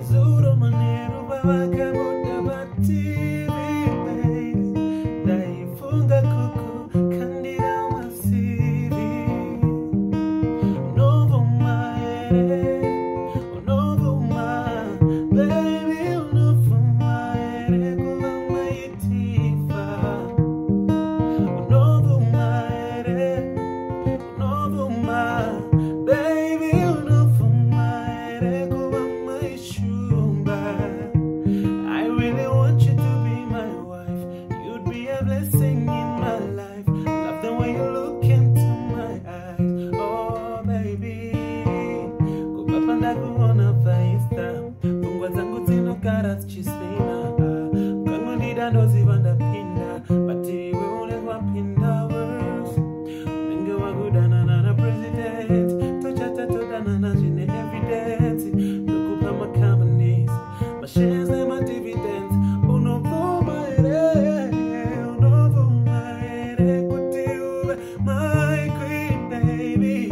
Zuro manero babaka boda bati baby. Naifunga kuku kandira masivi. Unobvuma ere, unobvuma baby, unobvuma ere kuva Tyfah. Unobvuma ere, unobvuma baby, unobvuma ere kuva I really want you to be my wife. You'd be a blessing in my life. Love the way you look into my eyes. Oh baby, kupapanda kuona faista. Fungwa zangu zino karat chisina. Kangu nida ndozi vanda pinda. Bati we ulegwa pinda worse. Nenge wagudana na president. Tochata todana na jine evidence. Dokupa companies. My shares and my dividends. Unobvuma ere, unobvuma ere kuti uve my queen baby.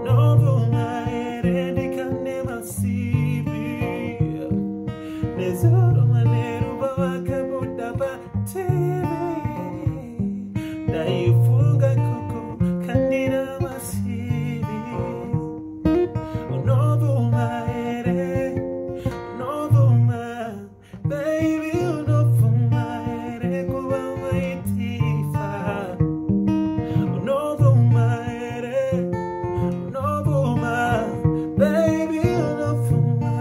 Unobvuma ere ndikane masivi. Nezoro manero babaka boda bati. Naifunga kuku kandira masivi. Unobvuma ere, unobvuma baby, unobvuma ere kuva Tyfah. Unobvuma ere, unobvuma baby, unobvuma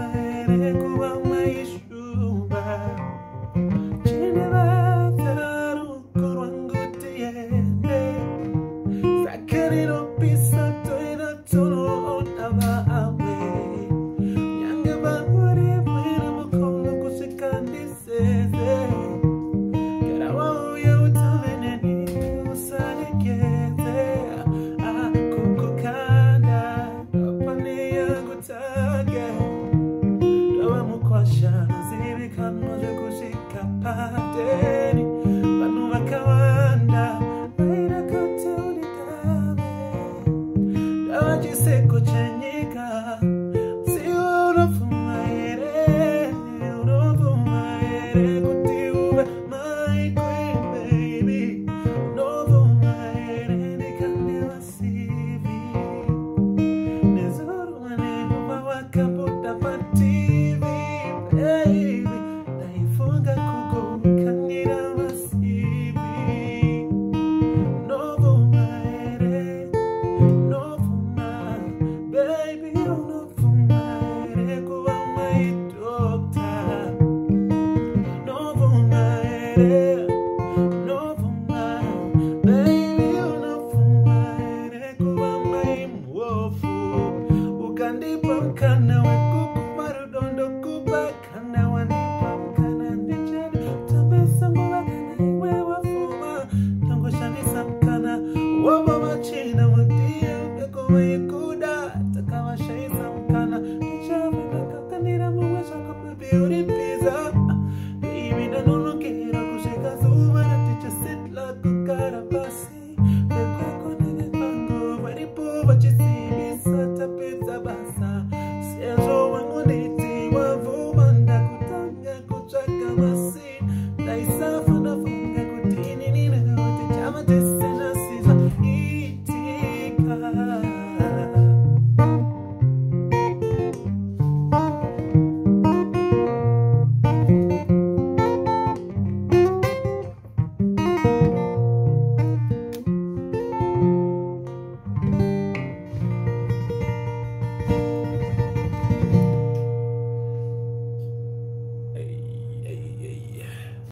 ere kuva Chinevataru korwangu tiende. Sakarino pisa toina tono onava awe. Yange bangwari mwina mukono kushikandi seze. Karawa uya utaveneni usanikeze. Kukukanda apane yangu tage. Dawa mukwasha zivi kanwaze kushika pateni. Banu wakawanda waina kote unitame. Dawa jiseko chenyika. Si unobvuma ere, unobvuma ere kuti uve my queen baby. Unobvuma ere ndikane masivi. Nezoro manero babaka boda bati baby. Naifunga kuku kandira masivi. Unobvuma ere, unobvuma baby, unobvuma ere kuva my doctor. Unobvuma ere, unobvuma baby, unobvuma ere kuva my mwofu. Ukandipa mkana wekuku marudondo kupa kana wanipa mkana ndichani. Tabesa mwa kana iwe wafuma. Tango shanisa mkana waba machina mwadia. Beko mayikuda takawa shaisa mkana. Nichawe baka kanira mwa shaka baby uripi.